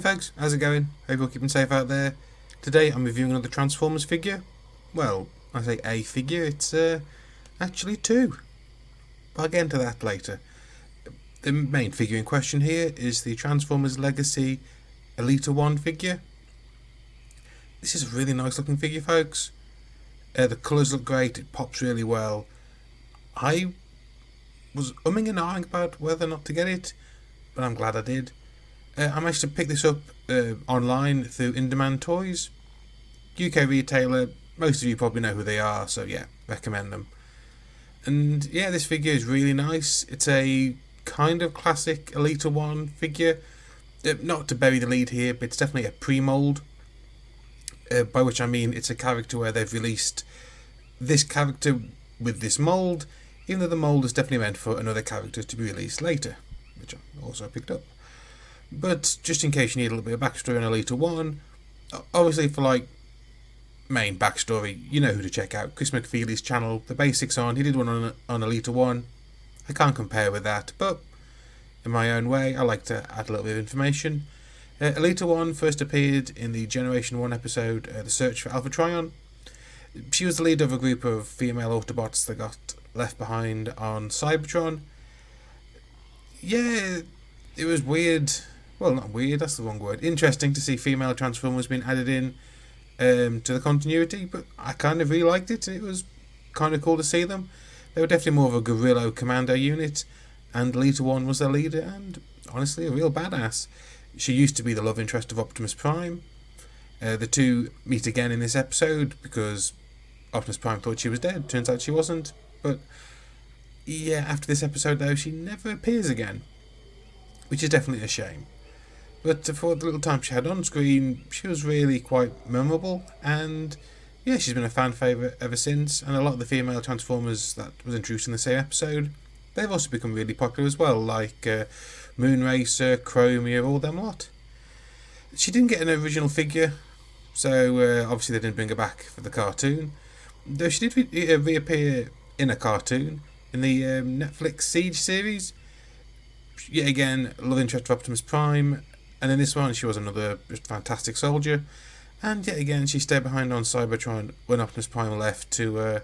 folks, how's it going? Hope you're keeping safe out there. Today I'm reviewing another Transformers figure. Well, I say a figure, it's actually two. But I'll get into that later. The main figure in question here is the Transformers Legacy Elita-One figure. This is a really nice looking figure, folks. The colours look great, it pops really well. I was umming and ahhing about whether or not to get it, but I'm glad I did. I managed to pick this up online through In Demand Toys. UK retailer, most of you probably know who they are, so yeah, recommend them. And yeah, this figure is really nice. It's a kind of classic Elita-One figure. Not to bury the lead here, but it's definitely a pre-mold. By which I mean it's a character where they've released this character with this mould, even though the mould is definitely meant for another character to be released later, which I also picked up. But just in case you need a little bit of backstory on Elita-One, obviously for like main backstory, you know who to check out. Chris McFeely's channel, The Basics on. He did one on Elita-One. I can't compare with that, but in my own way, I like to add a little bit of information. Elita-One first appeared in the Generation 1 episode, The Search for Alpha Trion. She was the leader of a group of female Autobots that got left behind on Cybertron. Yeah, it was weird. Well, not weird, that's the wrong word. Interesting to see female Transformers being added in to the continuity, but I kind of really liked it, and it was kind of cool to see them. They were definitely more of a guerrilla commando unit, and Elita-One was their leader, and honestly, a real badass. She used to be the love interest of Optimus Prime. The two meet again in this episode because Optimus Prime thought she was dead. Turns out she wasn't. But yeah, after this episode though, she never appears again, which is definitely a shame. But for the little time she had on screen, she was really quite memorable, and yeah, she's been a fan favourite ever since. And a lot of the female Transformers that was introduced in the same episode, they've also become really popular as well, like Moonracer, Chromia, all them lot. She didn't get an original figure, so obviously they didn't bring her back for the cartoon. Though she did reappear in a cartoon in the Netflix Siege series. Yet again, love interest of Optimus Prime, and in this one she was another just fantastic soldier. And yet again, she stayed behind on Cybertron when Optimus Prime left to,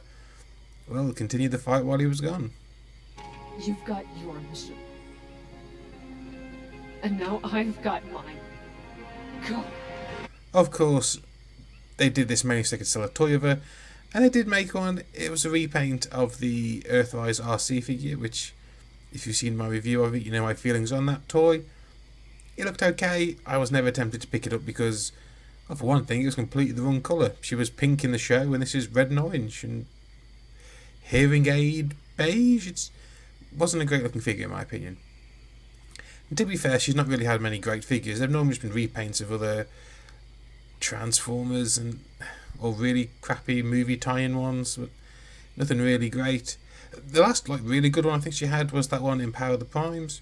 continue the fight while he was gone. You've got your mission. And now I've got mine. Go. Of course, they did this mainly so they could sell a toy of her, and they did make one. It was a repaint of the Earthrise RC figure, which, if you've seen my review of it, you know my feelings on that toy. It looked okay. I was never tempted to pick it up because, well, for one thing, it was completely the wrong colour. She was pink in the show, and this is red and orange, and hearing aid beige. It wasn't a great looking figure in my opinion. And to be fair, she's not really had many great figures. They've normally just been repaints of other Transformers or really crappy movie tie-in ones, but nothing really great. The last really good one I think she had was that one in Power of the Primes.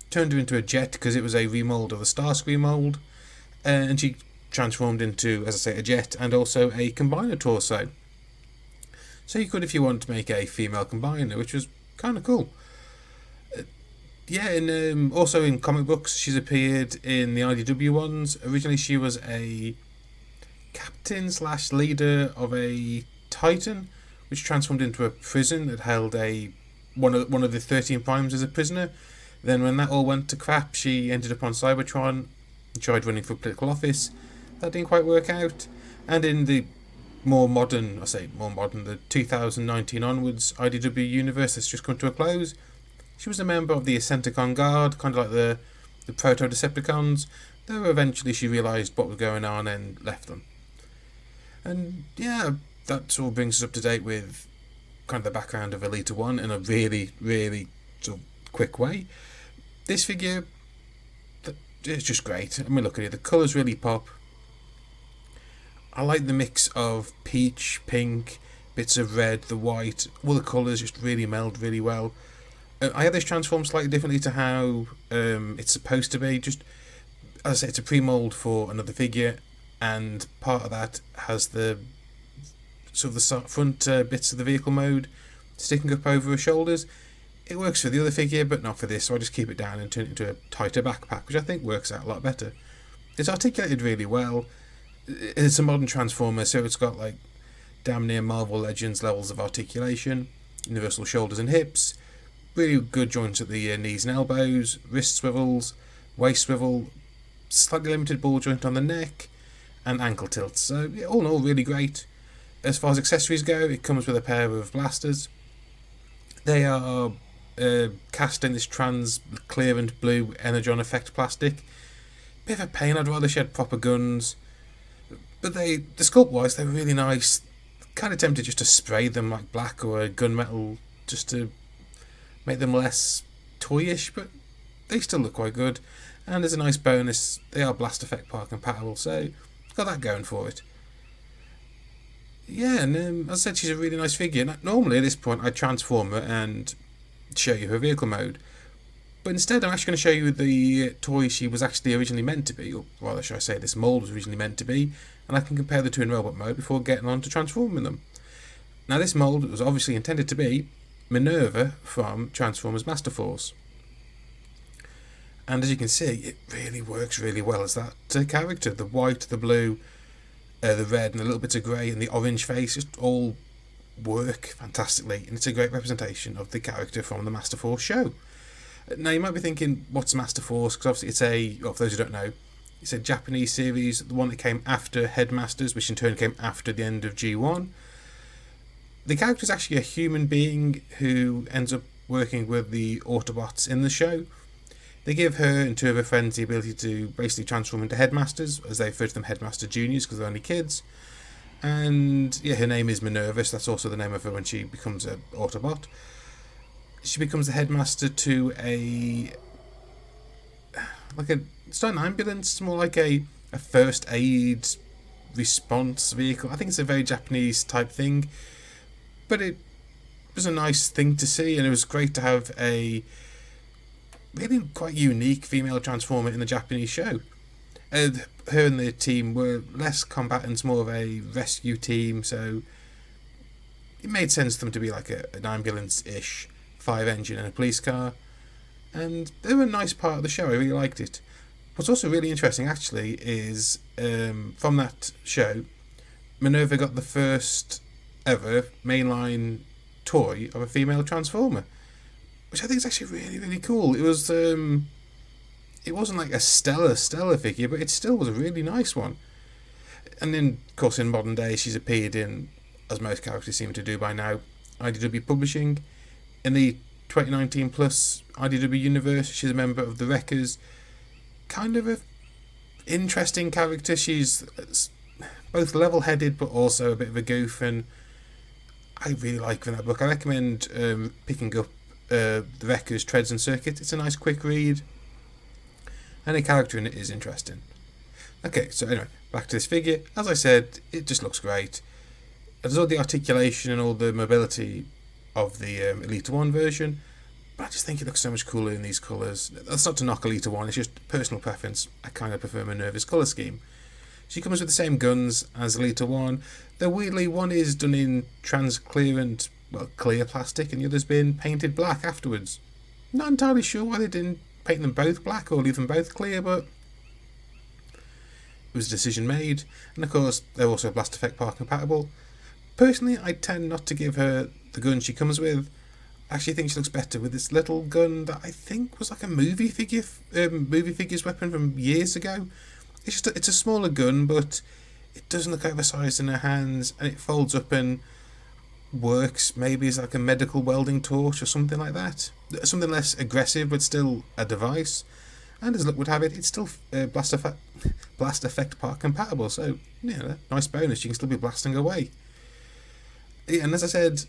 Turned her into a jet because it was a remold of the Starscream mold, and she transformed into, as I say, a jet and also a combiner torso. So you could, if you want, to make a female combiner, which was kind of cool. Yeah, and also in comic books, she's appeared in the IDW ones. Originally, she was a captain/leader of a Titan, which transformed into a prison that held one of the 13 Primes as a prisoner. Then when that all went to crap, she ended up on Cybertron and tried running for political office. That didn't quite work out. And in the more modern, the 2019 onwards IDW universe that's just come to a close, she was a member of the Ascenticon Guard, kind of like the Proto-Decepticons, though eventually she realised what was going on and left them. And yeah, that all brings us up to date with kind of the background of Elita-One in a really, really sort of quick way. This figure is just great. I mean, look at it, the colours really pop. I like the mix of peach, pink, bits of red, the white, all the colours just really meld really well. I had this transformed slightly differently to how it's supposed to be. Just, as I say, it's a pre-mold for another figure, and part of that has the sort of the front bits of the vehicle mode sticking up over her shoulders. It works for the other figure, but not for this, so I just keep it down and turn it into a tighter backpack, which I think works out a lot better. It's articulated really well. It's a modern Transformer, so it's got like damn near Marvel Legends levels of articulation, universal shoulders and hips, really good joints at the knees and elbows, wrist swivels, waist swivel, slightly limited ball joint on the neck, and ankle tilts. So yeah, all in all, really great. As far as accessories go, it comes with a pair of blasters. They are cast in this transparent blue energon effect plastic. Bit of a pain, I'd rather she had proper guns. But the sculpt wise, they were really nice. Kind of tempted just to spray them like black or gunmetal just to make them less toyish, but they still look quite good. And as a nice bonus, they are Blast Effect Park compatible, so got that going for it. Yeah, and as I said, she's a really nice figure. Normally at this point I'd transform her and show you her vehicle mode, but instead I'm actually going to show you the toy she was actually originally meant to be, or rather should I say this mould was originally meant to be, and I can compare the two in robot mode before getting on to transforming them. Now this mould was obviously intended to be Minerva from Transformers Master Force, and as you can see it really works really well as that character. The white, the blue, the red and a little bit of grey and the orange face just all work fantastically, and it's a great representation of the character from the Master Force show. Now you might be thinking, what's Master Force? Because obviously for those who don't know, it's a Japanese series, the one that came after Headmasters, which in turn came after the end of G1. The character is actually a human being who ends up working with the Autobots in the show. They give her and two of her friends the ability to basically transform into Headmasters, as they refer to them Headmaster Juniors because they're only kids. And yeah, her name is Minerva, so that's also the name of her when she becomes an Autobot. She becomes the Headmaster to it's not an ambulance, it's more like a first aid response vehicle. I think it's a very Japanese type thing, but it was a nice thing to see, and it was great to have a really quite unique female Transformer in the Japanese show. Her and the team were less combatants, more of a rescue team, so it made sense for them to be like an ambulance-ish 5-engine and a police car, and they were a nice part of the show. I really liked it. What's also really interesting actually is from that show, Minerva got the first ever mainline toy of a female Transformer, which I think is actually really, really cool. It was it wasn't like a stellar figure, but it still was a really nice one. And then, of course, in modern day, she's appeared in, as most characters seem to do by now, IDW Publishing. In the 2019 plus IDW universe, she's a member of the Wreckers. Kind of a interesting character. She's both level-headed, but also a bit of a goof, and I really like that book. I recommend picking up the Wreckers, Treads and Circuit. It's a nice quick read, and the character in it is interesting. Okay, so anyway, back to this figure. As I said, it just looks great. There's all the articulation and all the mobility of the Elita-One version, but I just think it looks so much cooler in these colours. That's not to knock Elita-One, it's just personal preference. I kind of prefer Minerva's colour scheme. She comes with the same guns as Elita-One, though weirdly one is done in transparent, clear plastic, and the other's been painted black afterwards. Not entirely sure why they didn't paint them both black or leave them both clear, but it was a decision made. And of course, they're also Blast Effect Park compatible. Personally, I tend not to give her the gun she comes with. I actually think she looks better with this little gun that I think was like a movie figure's weapon from years ago. It's a smaller gun, but it doesn't look oversized in her hands, and it folds up and works maybe as like a medical welding torch or something like that. Something less aggressive, but still a device. And as luck would have it, it's still Blast Effect Park compatible, so yeah, nice bonus. You can still be blasting away. Yeah, and as I said,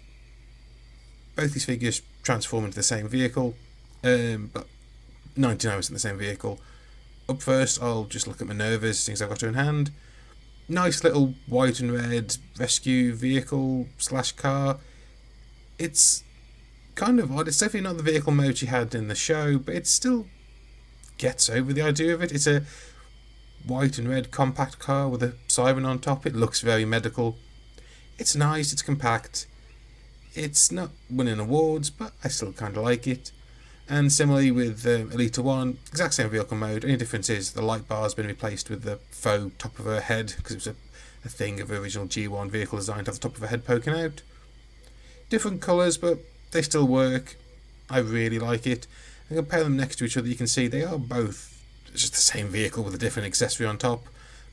both these figures transform into the same vehicle, but 99% the same vehicle. Up first, I'll just look at Minerva's, since I've got her in hand. Nice little white and red rescue vehicle / car. It's kind of odd. It's definitely not the vehicle mode she had in the show, but it still gets over the idea of it. It's a white and red compact car with a siren on top. It looks very medical. It's nice, it's compact. It's not winning awards, but I still kind of like it. And similarly with Elita-One, exact same vehicle mode. Only difference is the light bar has been replaced with the faux top of her head, because it was a thing of the original G1 vehicle design to have the top of her head poking out. Different colours, but they still work. I really like it. And compare them next to each other, you can see they are both just the same vehicle with a different accessory on top,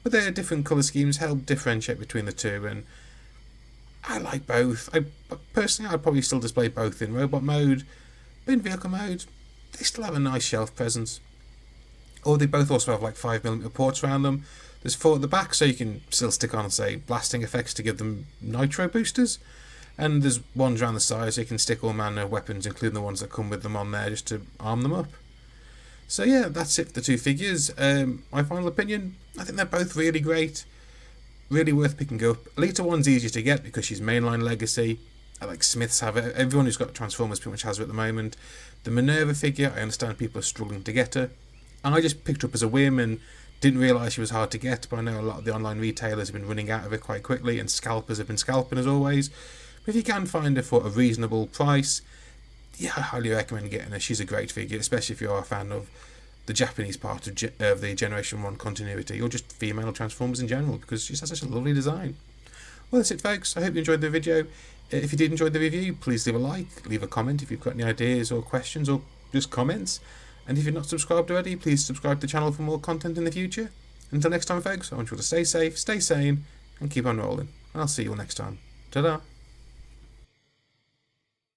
but their different colour schemes help differentiate between the two, and I like both. Personally, I'd probably still display both in robot mode, but in vehicle mode, they still have a nice shelf presence. Or they both also have like 5mm ports around them. There's 4 at the back, so you can still stick on, say, blasting effects to give them nitro boosters. And there's ones around the side, so you can stick all manner of weapons, including the ones that come with them on there, just to arm them up. So yeah, that's it for the two figures. My final opinion, I think they're both really great. Really worth picking up. Elita-One's easier to get because she's mainline legacy. Like Smiths have it. Everyone who's got Transformers pretty much has her at the moment. The Minerva figure, I understand people are struggling to get her. And I just picked her up as a whim and didn't realise she was hard to get, but I know a lot of the online retailers have been running out of it quite quickly, and scalpers have been scalping as always. But if you can find her for a reasonable price, yeah, I highly recommend getting her. She's a great figure, especially if you are a fan of the Japanese part of the Generation 1 continuity, or just female Transformers in general, because she has such a lovely design. Well, that's it, folks. I hope you enjoyed the video. If you did enjoy the review, please leave a like, leave a comment if you've got any ideas or questions, or just comments. And if you're not subscribed already, please subscribe to the channel for more content in the future. Until next time, folks, I want you all to stay safe, stay sane, and keep on rolling. I'll see you all next time. Ta-da!